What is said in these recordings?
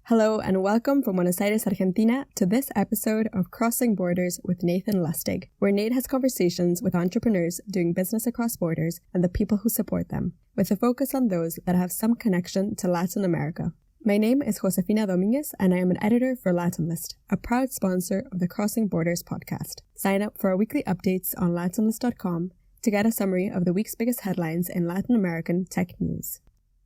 Hello and welcome from Buenos Aires, Argentina to this episode of Crossing Borders with Nathan Lustig, where Nate has conversations with entrepreneurs doing business across borders and the people who support them, with a focus on those that have some connection to Latin America. My name is Josefina Dominguez and I am an editor for LatinList, a proud sponsor of the Crossing Borders podcast. Sign up for our weekly updates on latinlist.com to get a summary of the week's biggest headlines in Latin American tech news.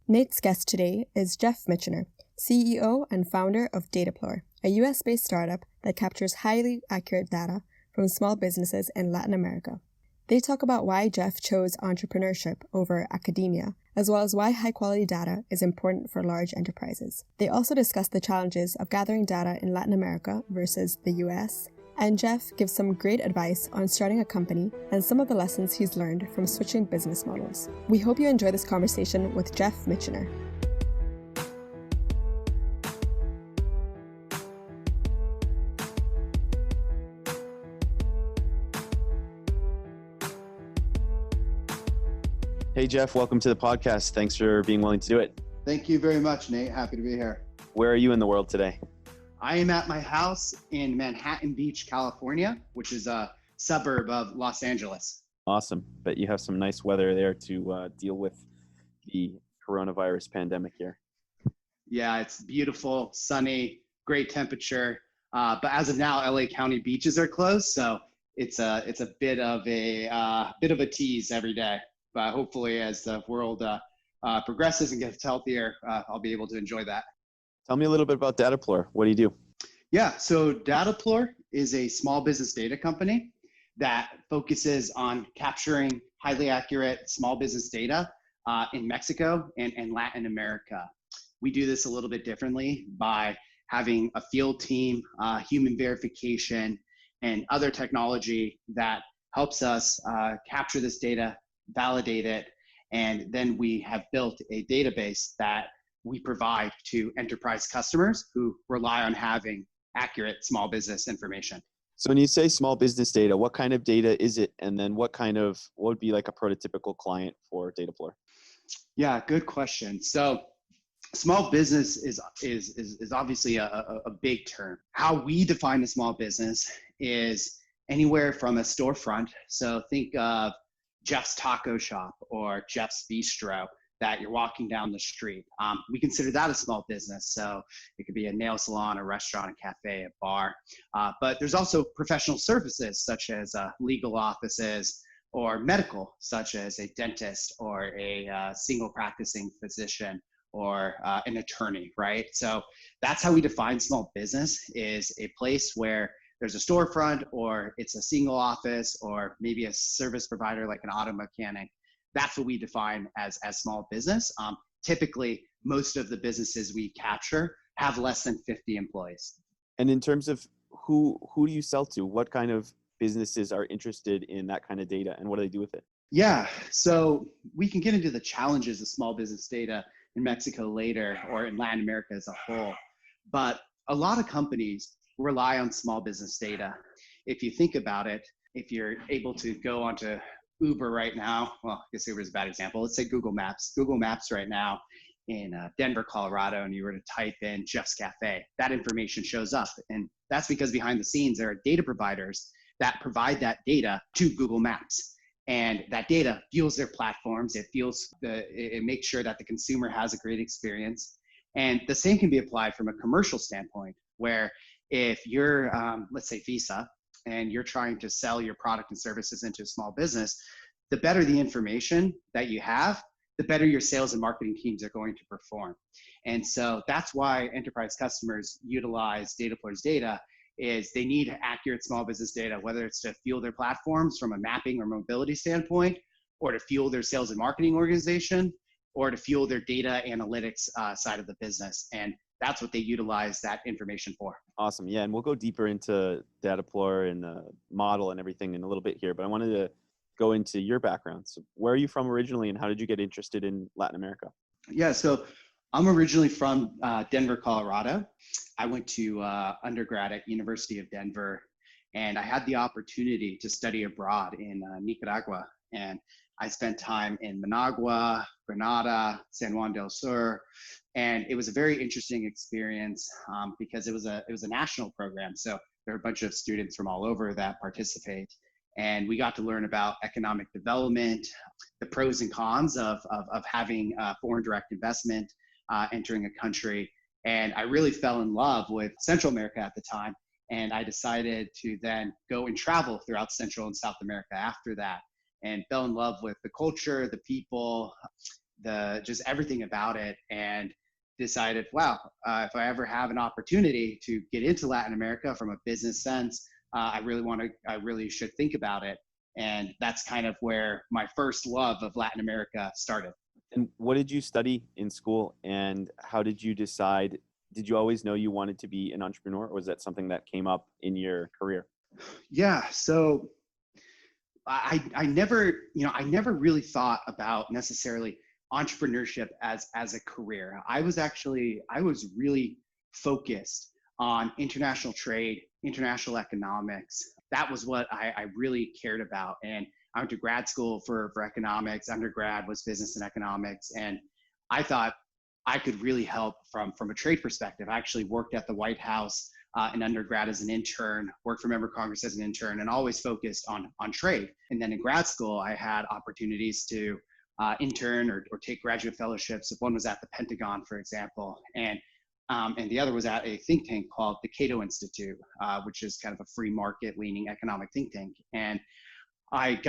Nate's guest today is Geoff Michener, CEO and founder of dataPlor, a US-based startup that captures highly accurate data from small businesses in Latin America. They talk about why Geoff chose entrepreneurship over academia, as well as why high-quality data is important for large enterprises. They also discuss the challenges of gathering data in Latin America versus the US, and Geoff gives some great advice on starting a company and some of the lessons he's learned from switching business models. We hope you enjoy this conversation with Geoff Michener. Hey, Geoff, welcome to the podcast. Thanks for being willing to do it. Thank you very much, Nate. Happy to be here. Where are you in the world today? I am at my house in Manhattan Beach, California, which is a suburb of Los Angeles. Awesome. Bet you have some nice weather there to deal with the coronavirus pandemic here. Yeah, it's beautiful, sunny, great temperature. But as of now, LA County beaches are closed, so it's a bit of a tease every day. But hopefully, as the world progresses and gets healthier, I'll be able to enjoy that. Tell me a little bit about dataPlor. What do you do? Yeah, so dataPlor is a small business data company that focuses on capturing highly accurate small business data in Mexico and Latin America. We do this a little bit differently by having a field team, human verification, and other technology that helps us capture this data, validate it, and then we have built a database that we provide to enterprise customers who rely on having accurate small business information. So when you say small business data, what kind of data is it? And then what would be like a prototypical client for dataPlor? Yeah, good question. So small business is obviously a big term. How we define a small business is anywhere from a storefront. So think of Geoff's Taco Shop or Geoff's Bistro that you're walking down the street. We consider that a small business. So it could be a nail salon, a restaurant, a cafe, a bar. But there's also professional services such as legal offices or medical, such as a dentist or a single practicing physician or an attorney, right? So that's how we define small business, is a place where there's a storefront or it's a single office or maybe a service provider like an auto mechanic. That's what we define as small business. Typically, most of the businesses we capture have less than 50 employees. And in terms of who do you sell to? What kind of businesses are interested in that kind of data and what do they do with it? Yeah, so we can get into the challenges of small business data in Mexico later or in Latin America as a whole. But a lot of companies rely on small business data. If you think about it, if you're able to go onto Uber right now, well, I guess Uber is a bad example. Let's say Google Maps. Google Maps right now in Denver, Colorado, and you were to type in Geoff's Cafe, that information shows up. And that's because behind the scenes, there are data providers that provide that data to Google Maps. And that data fuels their platforms. It makes sure that the consumer has a great experience. And the same can be applied from a commercial standpoint, where if you're, let's say Visa, and you're trying to sell your product and services into a small business, the better the information that you have, the better your sales and marketing teams are going to perform. And so that's why enterprise customers utilize dataPlor's data, is they need accurate small business data, whether it's to fuel their platforms from a mapping or mobility standpoint, or to fuel their sales and marketing organization, or to fuel their data analytics side of the business. And that's what they utilize that information for. Awesome. Yeah, and we'll go deeper into dataPlor and the model and everything in a little bit here, but I wanted to go into your background. So where are you from originally and how did you get interested in Latin America? Yeah, so I'm originally from Denver, Colorado. I went to undergrad at University of Denver, and I had the opportunity to study abroad in Nicaragua. And I spent time in Managua, Granada, San Juan del Sur, and it was a very interesting experience because it was a national program. So there are a bunch of students from all over that participate, and we got to learn about economic development, the pros and cons of having foreign direct investment entering a country. And I really fell in love with Central America at the time. And I decided to then go and travel throughout Central and South America after that, and fell in love with the culture, the people, just everything about it, and decided, wow, if I ever have an opportunity to get into Latin America from a business sense, I really should think about it. And that's kind of where my first love of Latin America started. And what did you study in school, and how did you decide? Did you always know you wanted to be an entrepreneur, or was that something that came up in your career? Yeah, so I never really thought about necessarily entrepreneurship as a career. I was really focused on international trade, international economics. That was what I really cared about. And I went to grad school for economics. Undergrad was business and economics. And I thought I could really help from a trade perspective. I actually worked at the White House in undergrad as an intern, worked for member of Congress as an intern, and always focused on trade. And then in grad school, I had opportunities to intern or take graduate fellowships. One was at the Pentagon, for example, and the other was at a think tank called the Cato Institute, which is kind of a free market leaning economic think tank. And I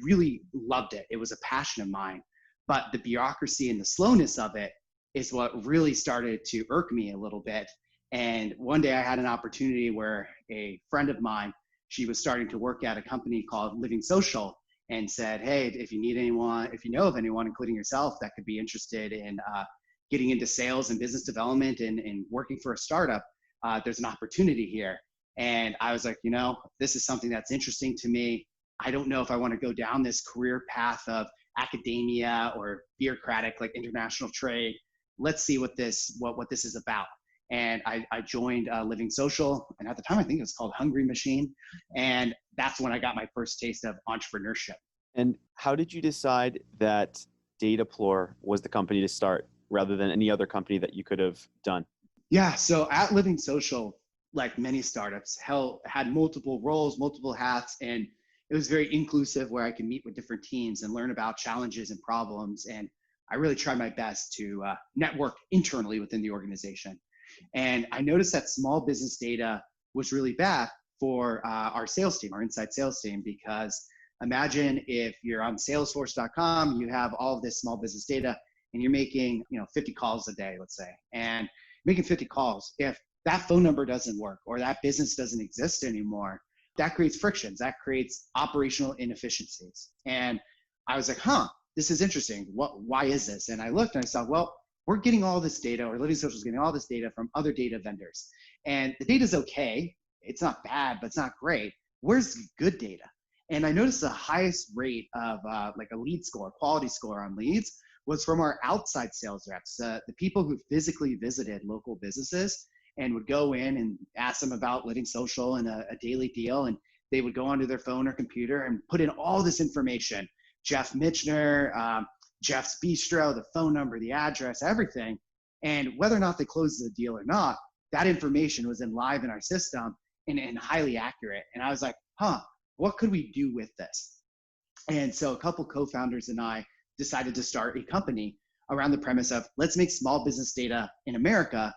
really loved it. It was a passion of mine, but the bureaucracy and the slowness of it is what really started to irk me a little bit. And one day I had an opportunity where a friend of mine, she was starting to work at a company called Living Social, and said, hey, if you know of anyone, including yourself, that could be interested in getting into sales and business development and working for a startup, there's an opportunity here. And I was like, this is something that's interesting to me. I don't know if I want to go down this career path of academia or bureaucratic like international trade. Let's see what this is about. And I joined Living Social, and at the time I think it was called Hungry Machine, and that's when I got my first taste of entrepreneurship. And how did you decide that dataPlor was the company to start rather than any other company that you could have done? Yeah, so at Living Social, like many startups, had multiple roles, multiple hats, and it was very inclusive where I could meet with different teams and learn about challenges and problems. And I really tried my best to network internally within the organization. And I noticed that small business data was really bad for our sales team, our inside sales team, because imagine if you're on salesforce.com, you have all of this small business data and you're making 50 calls a day, let's say, and making 50 calls. If that phone number doesn't work or that business doesn't exist anymore, that creates frictions, that creates operational inefficiencies. And I was like, this is interesting. Why is this? And I looked and I saw, well, we're getting all this data, or Living Social is getting all this data from other data vendors. And the data is okay. It's not bad, but it's not great. Where's good data? And I noticed the highest rate of like a lead score, quality score on leads, was from our outside sales reps, the people who physically visited local businesses and would go in and ask them about Living Social and a daily deal. And they would go onto their phone or computer and put in all this information, Geoff Michener, Geoff's Bistro, the phone number, the address, everything. And whether or not they closed the deal or not, that information was live in our system and highly accurate. And I was like, what could we do with this? And so a couple co-founders and I decided to start a company around the premise of let's make small business data in America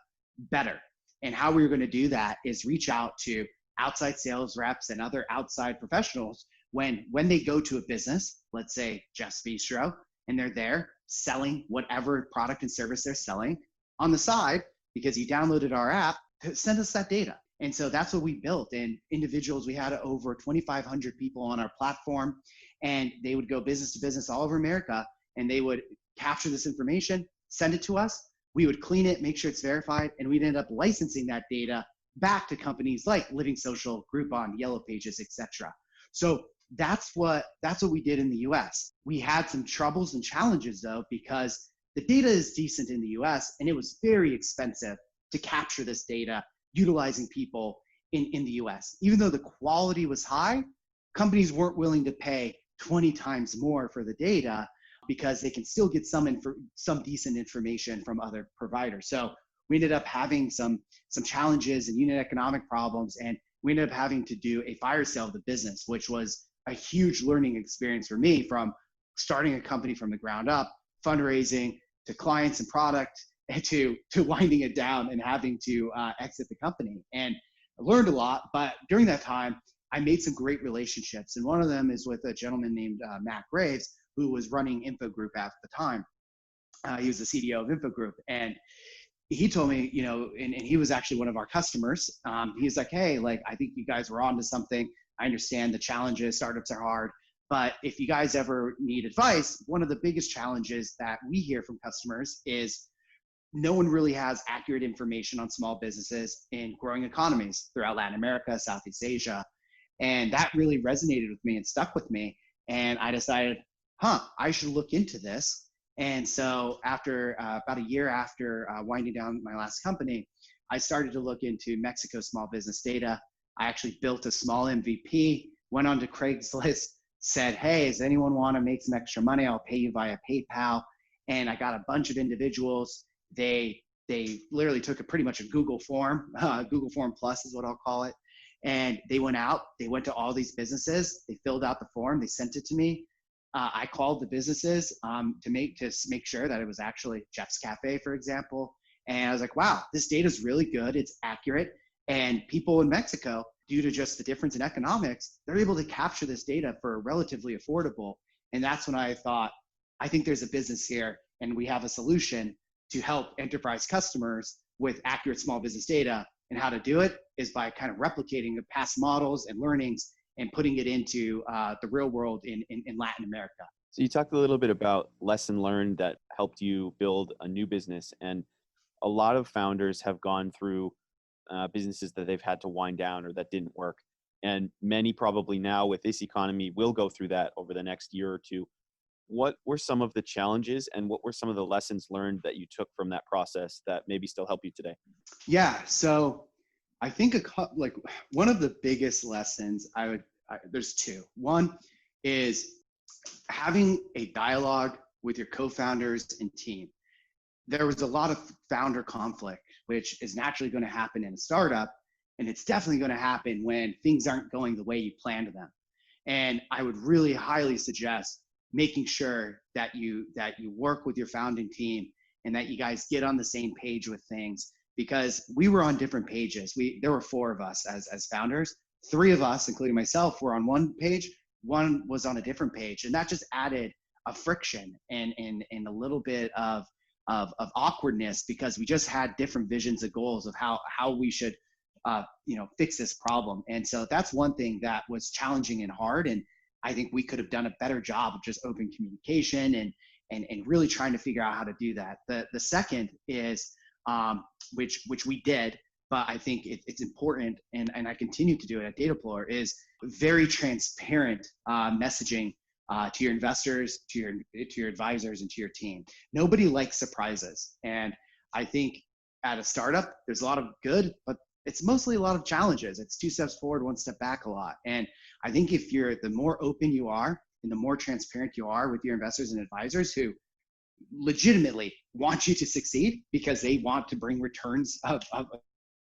better. And how we were going to do that is reach out to outside sales reps and other outside professionals when they go to a business, let's say Geoff's Bistro, and they're there selling whatever product and service they're selling on the side, because you downloaded our app, to send us that data. And so that's what we built. And individuals, we had over 2,500 people on our platform, and they would go business to business all over America, and they would capture this information, send it to us. We would clean it, make sure it's verified, and we'd end up licensing that data back to companies like Living Social, Groupon, Yellow Pages, etc. So that's what we did in the US. We had some troubles and challenges though, because the data is decent in the US and it was very expensive to capture this data utilizing people in the US. Even though the quality was high, companies weren't willing to pay 20 times more for the data because they can still get some decent information from other providers. So we ended up having some challenges and unit economic problems, and we ended up having to do a fire sale of the business, which was a huge learning experience for me, from starting a company from the ground up, fundraising, to clients and product, and to winding it down and having to exit the company. And I learned a lot, but during that time, I made some great relationships. And one of them is with a gentleman named Matt Graves, who was running Info Group at the time. He was the CDO of Info Group. And he told me, and he was actually one of our customers. He was like, hey, like, I think you guys were onto something. I understand the challenges, startups are hard, but if you guys ever need advice, one of the biggest challenges that we hear from customers is no one really has accurate information on small businesses in growing economies throughout Latin America, Southeast Asia. And that really resonated with me and stuck with me. And I decided, I should look into this. And so after about a year after winding down my last company, I started to look into Mexico small business data. I actually built a small MVP, went on to Craigslist, said, hey, does anyone want to make some extra money? I'll pay you via PayPal. And I got a bunch of individuals. They literally took pretty much a Google form, Google Form Plus is what I'll call it. And they went out, they went to all these businesses, they filled out the form, they sent it to me. I called the businesses to make sure that it was actually Geoff's Cafe, for example. And I was like, wow, this data is really good. It's accurate. And people in Mexico, due to just the difference in economics, they're able to capture this data for relatively affordable. And that's when I thought, I think there's a business here and we have a solution to help enterprise customers with accurate small business data. And how to do it is by kind of replicating the past models and learnings and putting it into the real world in Latin America. So you talked a little bit about lesson learned that helped you build a new business. And a lot of founders have gone through businesses that they've had to wind down or that didn't work. And many probably now with this economy will go through that over the next year or two. What were some of the challenges and what were some of the lessons learned that you took from that process that maybe still help you today? Yeah, so I think one of the biggest lessons there's two. One is having a dialogue with your co-founders and team. There was a lot of founder conflict, which is naturally going to happen in a startup, and it's definitely going to happen when things aren't going the way you planned them. And I would really highly suggest making sure that you work with your founding team and that you guys get on the same page with things, because we were on different pages. There were four of us as founders. Three of us, including myself, were on one page. One was on a different page, and that just added a friction and a little bit of awkwardness, because we just had different visions and goals of how we should fix this problem. And so that's one thing that was challenging and hard. And I think we could have done a better job of just open communication and really trying to figure out how to do that. The second is, which we did, but I think it's important, and I continue to do it at dataPlor, is very transparent messaging to your investors, to your advisors, and to your team. Nobody likes surprises. And I think at a startup, there's a lot of good, but it's mostly a lot of challenges. It's 2 steps forward, 1 step back a lot. And I think the more open you are and the more transparent you are with your investors and advisors, who legitimately want you to succeed because they want to bring returns of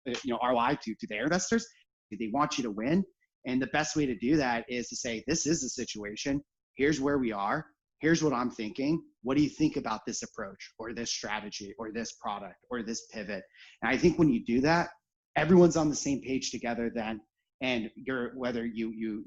ROI to their investors, they want you to win. And the best way to do that is to say, this is the situation. Here's where we are. Here's what I'm thinking. What do you think about this approach or this strategy or this product or this pivot? And I think when you do that, everyone's on the same page together then. And whether you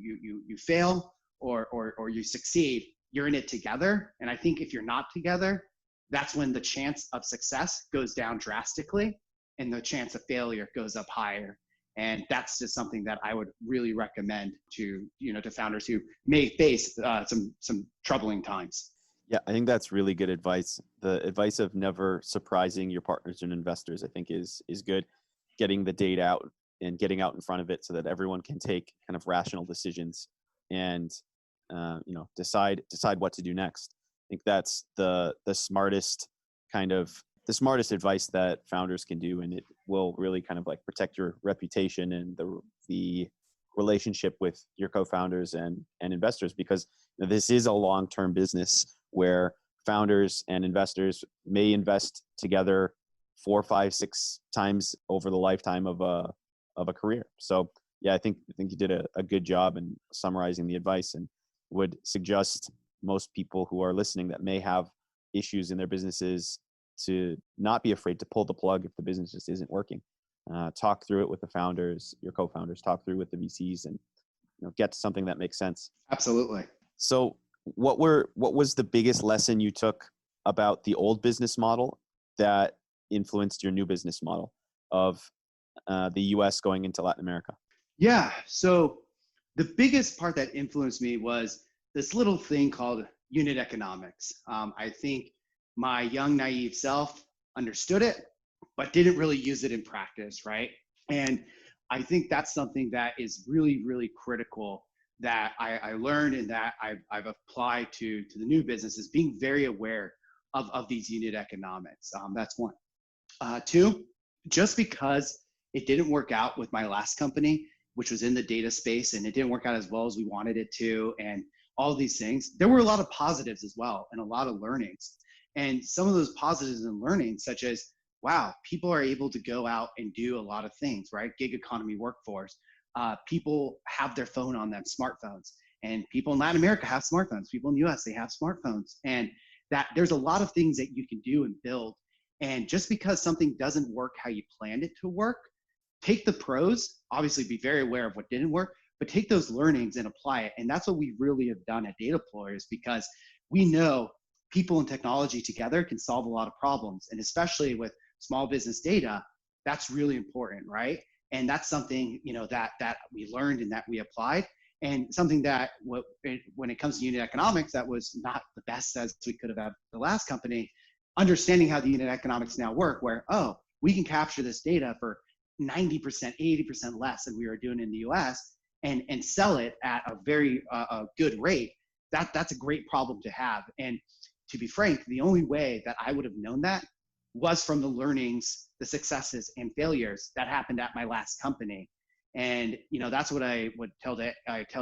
fail or you succeed, you're in it together. And I think if you're not together, that's when the chance of success goes down drastically and the chance of failure goes up higher. And that's just something that I would really recommend to founders who may face some troubling times. Yeah, I think that's really good advice. The advice of never surprising your partners and investors, I think is good. Getting the data out and getting out in front of it so that everyone can take kind of rational decisions and decide what to do next. I think that's the smartest advice that founders can do, and it will really kind of like protect your reputation and the relationship with your co-founders and investors, because this is a long-term business where founders and investors may invest together 4, 5, 6 times over the lifetime of a career. So yeah, I think you did a good job in summarizing the advice, and would suggest most people who are listening that may have issues in their businesses to not be afraid to pull the plug if the business just isn't working. Talk through it with the founders, your co-founders, talk through with the VCs, and get to something that makes sense. Absolutely. So what was the biggest lesson you took about the old business model that influenced your new business model of the US going into Latin America? Yeah. So the biggest part that influenced me was this little thing called unit economics. I think my young, naive self understood it, but didn't really use it in practice, right? And I think that's something that is really, really critical that I learned and that I've applied to the new business, is being very aware of these unit economics. That's one. Two, just because it didn't work out with my last company, which was in the data space, and it didn't work out as well as we wanted it to, and all these things, there were a lot of positives as well and a lot of learnings. And some of those positives and learnings, such as, wow, people are able to go out and do a lot of things, right? Gig economy workforce. People have their phone on them, smartphones. And people in Latin America have smartphones. People in the US, they have smartphones. And that there's a lot of things that you can do and build. And just because something doesn't work how you planned it to work, take the pros, obviously be very aware of what didn't work, but take those learnings and apply it. And that's what we really have done at dataPlor, is because we know people and technology together can solve a lot of problems. And especially with small business data, that's really important, right? And that's something, that we learned and that we applied, and something that when it comes to unit economics, that was not the best as we could have had the last company. Understanding how the unit economics now work, where, we can capture this data for 90%, 80% less than we were doing in the US, and sell it at a very good rate. That's a great problem to have. And to be frank, the only way that I would have known that was from the learnings, the successes and failures that happened at my last company. And that's what I would tell to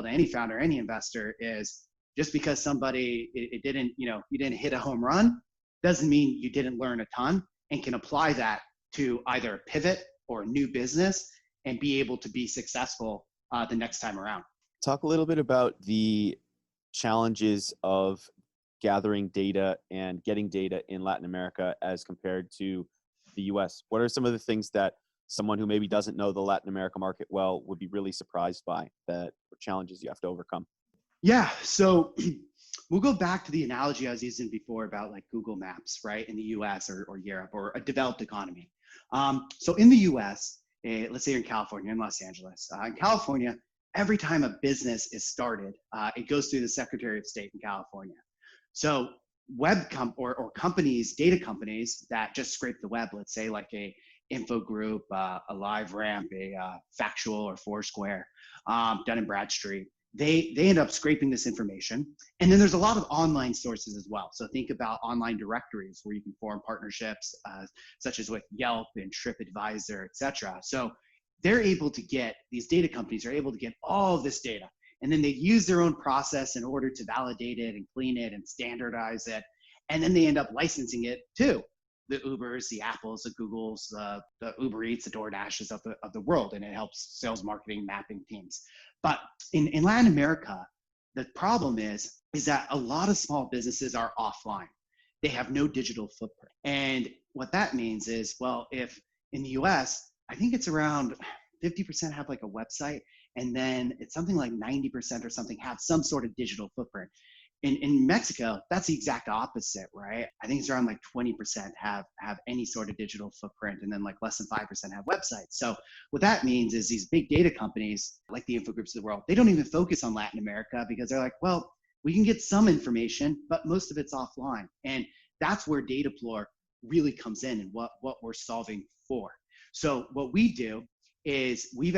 any founder, any investor, is just because somebody you didn't hit a home run doesn't mean you didn't learn a ton, and can apply that to either a pivot or a new business and be able to be successful the next time around. Talk a little bit about the challenges of gathering data and getting data in Latin America as compared to the US. What are some of the things that someone who maybe doesn't know the Latin America market well would be really surprised by, that challenges you have to overcome? Yeah, so we'll go back to the analogy I was using before about like Google Maps, right, in the US or Europe or a developed economy. So in the US, let's say you're in California, in Los Angeles. In California, every time a business is started, it goes through the Secretary of State in California. So or companies, data companies that just scrape the web, let's say like a Info Group, a LiveRamp, a Factual or Foursquare, Dun & Bradstreet, they end up scraping this information. And then there's a lot of online sources as well. So think about online directories where you can form partnerships, such as with Yelp and TripAdvisor, et cetera. So these data companies are able to get all of this data, and then they use their own process in order to validate it and clean it and standardize it. And then they end up licensing it to the Ubers, the Apples, the Googles, the Uber Eats, the DoorDashes of the world, and it helps sales, marketing, mapping teams. But in Latin America, the problem is that a lot of small businesses are offline. They have no digital footprint. And what that means is, well, if in the US, I think it's around 50% have like a website, and then it's something like 90% or something have some sort of digital footprint. In Mexico, that's the exact opposite, right? I think it's around like 20% have any sort of digital footprint, and then like less than 5% have websites. So what that means is these big data companies, like the Infogroups of the world, they don't even focus on Latin America, because they're like, well, we can get some information, but most of it's offline. And that's where dataPlor really comes in and what we're solving for. So what we do is we've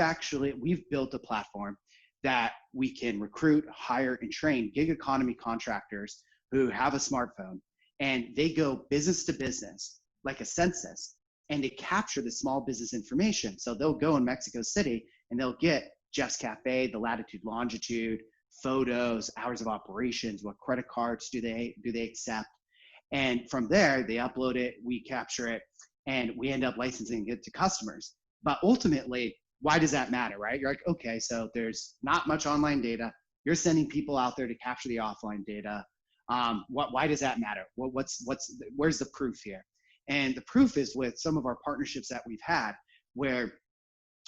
built a platform that we can recruit, hire, and train gig economy contractors who have a smartphone, and they go business to business, like a census, and they capture the small business information. So they'll go in Mexico City and they'll get Geoff's Cafe, the latitude, longitude, photos, hours of operations, what credit cards do they accept. And from there, they upload it, we capture it, and we end up licensing it to customers. But ultimately, why does that matter, right? You're like, okay, so there's not much online data. You're sending people out there to capture the offline data. Why does that matter? Where's the proof here? And the proof is with some of our partnerships that we've had, where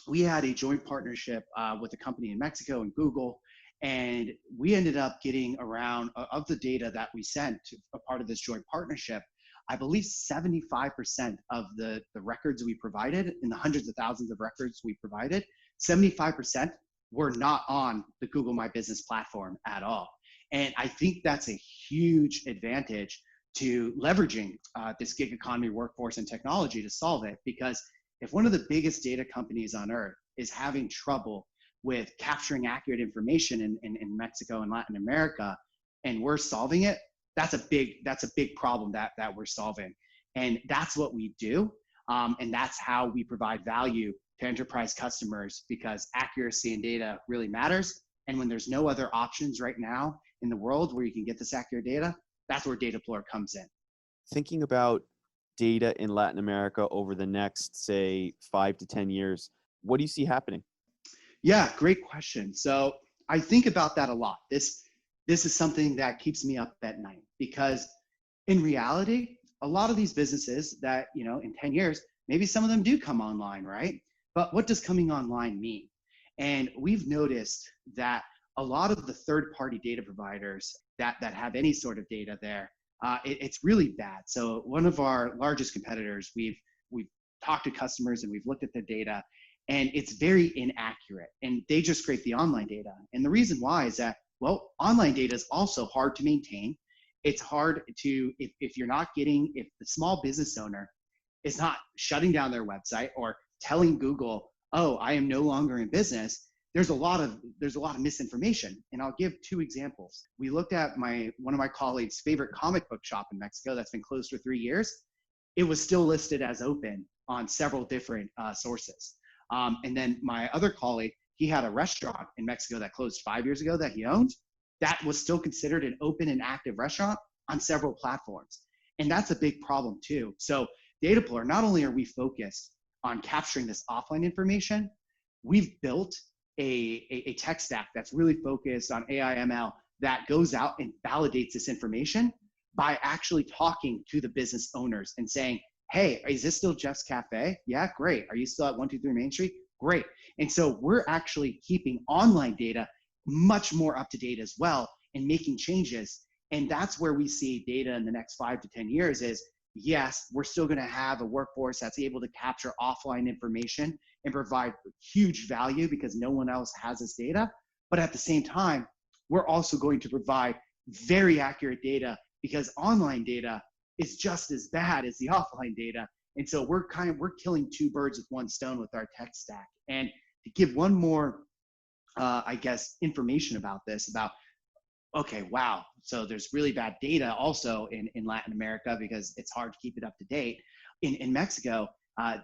we had a joint partnership with a company in Mexico and Google, and we ended up getting around of the data that we sent to a part of this joint partnership. I believe 75% of the records we provided, in the hundreds of thousands of records we provided, 75% were not on the Google My Business platform at all. And I think that's a huge advantage to leveraging this gig economy workforce and technology to solve it. Because if one of the biggest data companies on earth is having trouble with capturing accurate information in Mexico and Latin America, and we're solving it, that's a big problem that we're solving. And that's what we do. And that's how we provide value to enterprise customers, because accuracy in data really matters. And when there's no other options right now in the world where you can get this accurate data, that's where dataPlor comes in. Thinking about data in Latin America over the next, say, 5 to 10 years, what do you see happening? Yeah, great question. So I think about that a lot. This is something that keeps me up at night, because in reality, a lot of these businesses that, in 10 years, maybe some of them do come online, right? But what does coming online mean? And we've noticed that a lot of the third-party data providers that have any sort of data there, it's really bad. So one of our largest competitors, we've talked to customers and we've looked at the data, and it's very inaccurate. And they just scrape the online data. And the reason why is that, well, online data is also hard to maintain. It's hard to, if the small business owner is not shutting down their website or telling Google, oh, I am no longer in business, there's a lot of misinformation. And I'll give 2 examples. We looked at one of my colleagues' favorite comic book shop in Mexico that's been closed for 3 years. It was still listed as open on several different sources. And then my other colleague, he had a restaurant in Mexico that closed 5 years ago that he owned. That was still considered an open and active restaurant on several platforms. And that's a big problem too. So dataPlor, not only are we focused on capturing this offline information, we've built a tech stack that's really focused on AI ML that goes out and validates this information by actually talking to the business owners and saying, hey, is this still Geoff's Cafe? Yeah, great. Are you still at 123 Main Street? Great. And so we're actually keeping online data much more up to date as well and making changes. And that's where we see data in the next 5 to 10 years is, yes, we're still going to have a workforce that's able to capture offline information and provide huge value because no one else has this data. But at the same time, we're also going to provide very accurate data, because online data is just as bad as the offline data. And so we're killing 2 birds with 1 stone with our tech stack. And to give one more, information about this, okay, wow, so there's really bad data also in Latin America because it's hard to keep it up to date. In Mexico,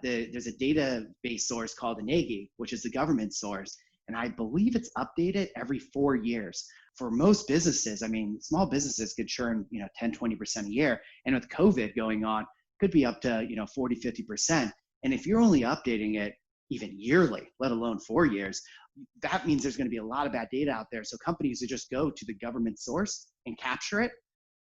there's a database source called INEGI, which is the government source. And I believe it's updated every 4 years. For most businesses, I mean, small businesses could churn, 10, 20% a year. And with COVID going on, could be up to, 40, 50%. And if you're only updating it even yearly, let alone 4 years, that means there's going to be a lot of bad data out there. So companies who just go to the government source and capture it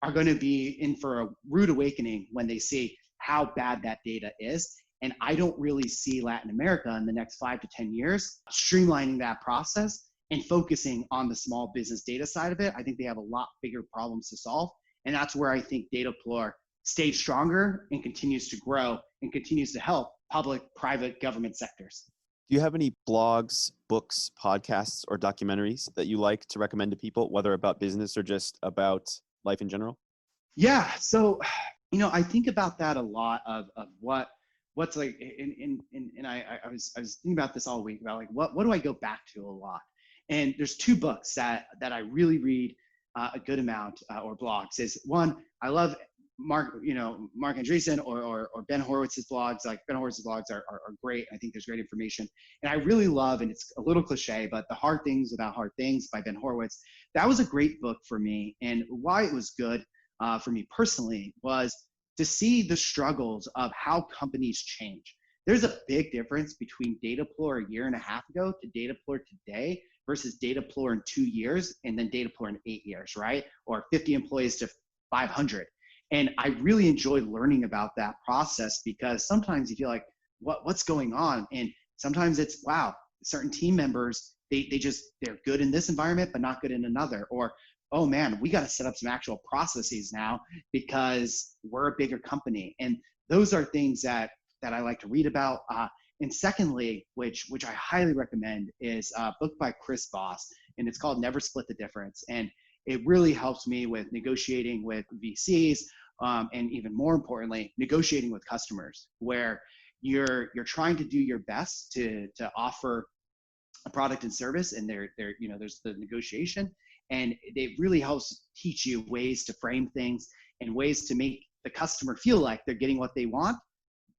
are going to be in for a rude awakening when they see how bad that data is. And I don't really see Latin America in the next 5 to 10 years streamlining that process and focusing on the small business data side of it. I think they have a lot bigger problems to solve. And that's where I think dataPlor stays stronger and continues to grow and continues to help public, private, government sectors. Do you have any blogs, books, podcasts, or documentaries that you like to recommend to people, whether about business or just about life in general? Yeah. So, I think about that a lot of what's like, and I was thinking about this all week about like, what do I go back to a lot? And there's 2 books that I really read a good amount, or blogs. Is one, I love Mark Andreessen or Ben Horowitz's blogs. Like Ben Horowitz's blogs are great. I think there's great information. And I really love, and it's a little cliche, but The Hard Things About Hard Things by Ben Horowitz. That was a great book for me. And why it was good for me personally was to see the struggles of how companies change. There's a big difference between dataPlor a year and a half ago to dataPlor today versus dataPlor in 2 years and then dataPlor in 8 years, right? Or 50 employees to 500. And I really enjoy learning about that process because sometimes you feel like, what's going on? And sometimes it's, wow, certain team members, they're good in this environment, but not good in another. Or, oh man, we got to set up some actual processes now because we're a bigger company. And those are things that I like to read about. And secondly, which I highly recommend, is a book by Chris Voss, and it's called Never Split the Difference. And it really helps me with negotiating with VCs, and even more importantly, negotiating with customers, where you're trying to do your best to offer a product and service, and there's the negotiation, and it really helps teach you ways to frame things and ways to make the customer feel like they're getting what they want,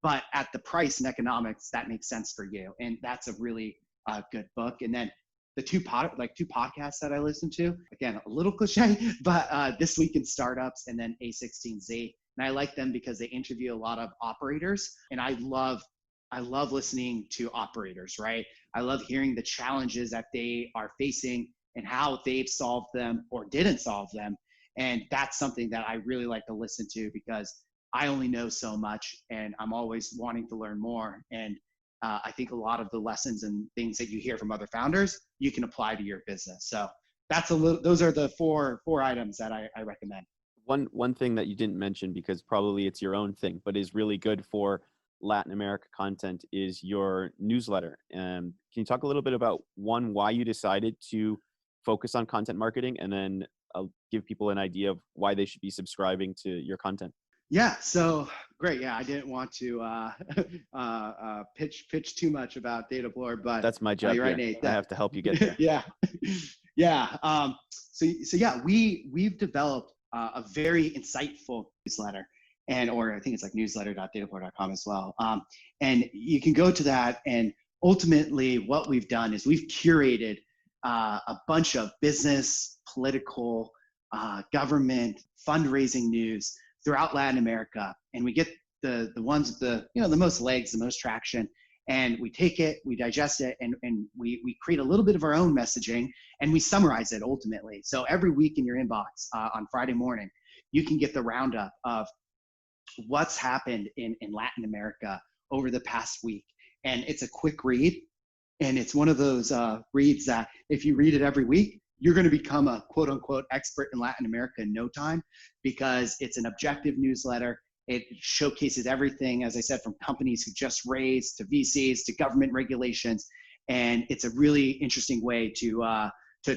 but at the price and economics that makes sense for you. And that's a really good book. And then the two podcasts that I listen to, again, a little cliche, but This Week in Startups and then A16Z. And I like them because they interview a lot of operators, and I love listening to operators, right? I love hearing the challenges that they are facing and how they've solved them or didn't solve them. And that's something that I really like to listen to because I only know so much and I'm always wanting to learn more. And I think a lot of the lessons and things that you hear from other founders, you can apply to your business. So those are the four items that I recommend. One thing that you didn't mention, because probably it's your own thing, but is really good for Latin America content, is your newsletter. Can you talk a little bit about why you decided to focus on content marketing, and then I'll give people an idea of why they should be subscribing to your content? Yeah, so great. Yeah, I didn't want to pitch too much about dataPlor, but that's my job. You're right, Nate. I have to help you get there. Yeah. So yeah, we've developed a very insightful newsletter, or I think it's like newsletter.dataplor.com as well. And you can go to that, and ultimately what we've done is we've curated a bunch of business, political, government, fundraising news throughout Latin America, and we get the ones with the most legs, the most traction, and we take it, we digest it, and we create a little bit of our own messaging, and we summarize it ultimately. So every week in your inbox on Friday morning, you can get the roundup of what's happened in Latin America over the past week. And it's a quick read, and it's one of those reads that if you read it every week, you're going to become a quote unquote expert in Latin America in no time, because it's an objective newsletter. It showcases everything, as I said, from companies who just raised to VCs to government regulations. And it's a really interesting way to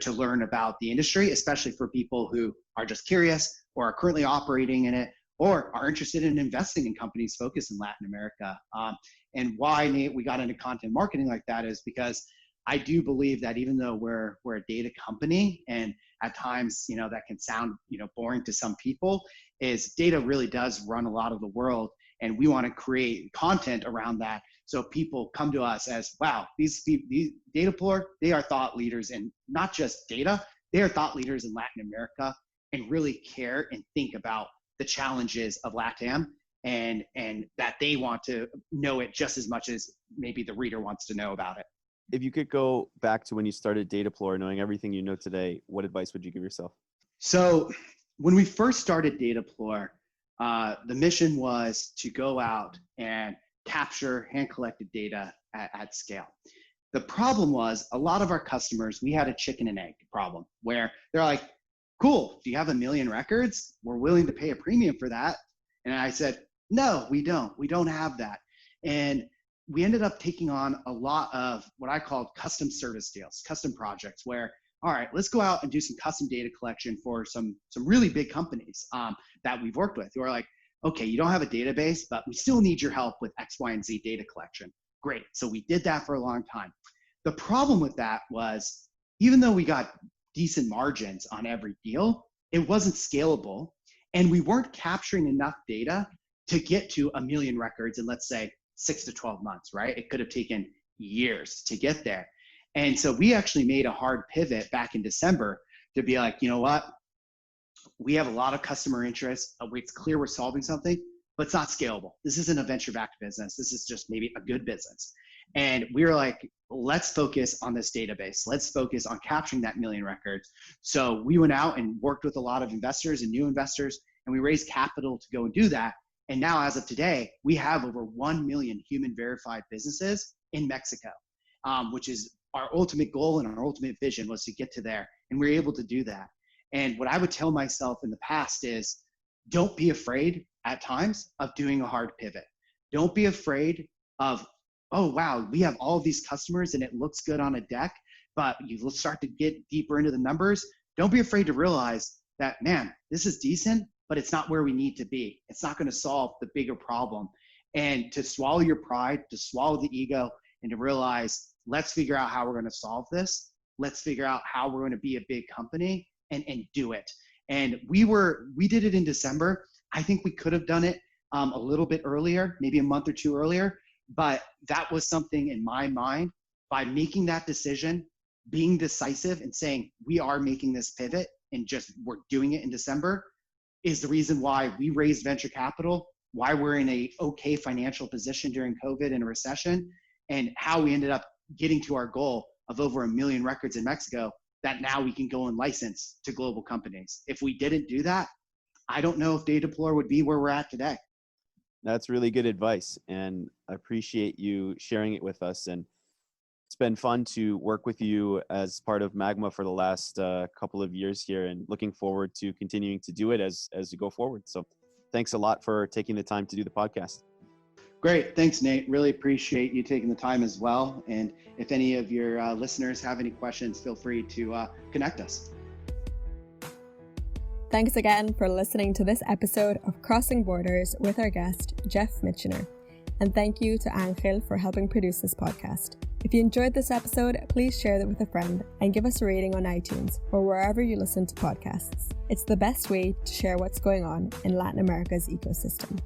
learn about the industry, especially for people who are just curious or are currently operating in it or are interested in investing in companies focused in Latin America. And why, Nate, we got into content marketing like that is because I do believe that even though we're a data company, and at times, that can sound, boring to some people, is data really does run a lot of the world. And we want to create content around that. So people come to us as, wow, these dataPlor, they are thought leaders in not just data, they are thought leaders in Latin America and really care and think about the challenges of LATAM, and that they want to know it just as much as maybe the reader wants to know about it. If you could go back to when you started dataPlor, knowing everything you know today, what advice would you give yourself? So when we first started dataPlor, the mission was to go out and capture hand-collected data at scale. The problem was a lot of our customers, we had a chicken and egg problem where they're like, cool, do you have 1 million records? We're willing to pay a premium for that. And I said, no, we don't. We don't have that. And we ended up taking on a lot of what I called custom service deals, custom projects where, all right, let's go out and do some custom data collection for some really big companies that we've worked with who are like, okay, you don't have a database, but we still need your help with X, Y, and Z data collection. Great. So we did that for a long time. The problem with that was, even though we got decent margins on every deal, it wasn't scalable. And we weren't capturing enough data to get to 1 million records in, let's say, 6 to 12 months, right? It could have taken years to get there. And so we actually made a hard pivot back in December to be like, you know what? We have a lot of customer interest. It's clear we're solving something, but it's not scalable. This isn't a venture-backed business. This is just maybe a good business. And we were like, let's focus on this database. Let's focus on capturing that 1 million records. So we went out and worked with a lot of investors and new investors, and we raised capital to go and do that. And now, as of today, we have over 1 million human verified businesses in Mexico, which is our ultimate goal and our ultimate vision was to get to there. And we were able to do that. And what I would tell myself in the past is, don't be afraid at times of doing a hard pivot. Don't be afraid of, oh, wow, we have all these customers and it looks good on a deck, but you start to get deeper into the numbers. Don't be afraid to realize that, man, this is decent, but it's not where we need to be. It's not going to solve the bigger problem. And to swallow your pride, to swallow the ego, and to realize, let's figure out how we're going to solve this. Let's figure out how we're going to be a big company and do it. And we did it in December. I think we could have done it a little bit earlier, maybe a month or two earlier, but that was something in my mind. By making that decision, being decisive and saying, we are making this pivot and just we're doing it in December, is the reason why we raised venture capital, why we're in a okay financial position during COVID and a recession, and how we ended up getting to our goal of over 1 million records in Mexico that now we can go and license to global companies. If we didn't do that, I don't know if dataPlor would be where we're at today. That's really good advice, and I appreciate you sharing it with us. And it's been fun to work with you as part of Magma for the last couple of years here, and looking forward to continuing to do it as we go forward. So thanks a lot for taking the time to do the podcast. Great. Thanks, Nate. Really appreciate you taking the time as well. And if any of your listeners have any questions, feel free to connect us. Thanks again for listening to this episode of Crossing Borders with our guest, Geoff Michener. And thank you to Angel for helping produce this podcast. If you enjoyed this episode, please share it with a friend and give us a rating on iTunes or wherever you listen to podcasts. It's the best way to share what's going on in Latin America's ecosystem.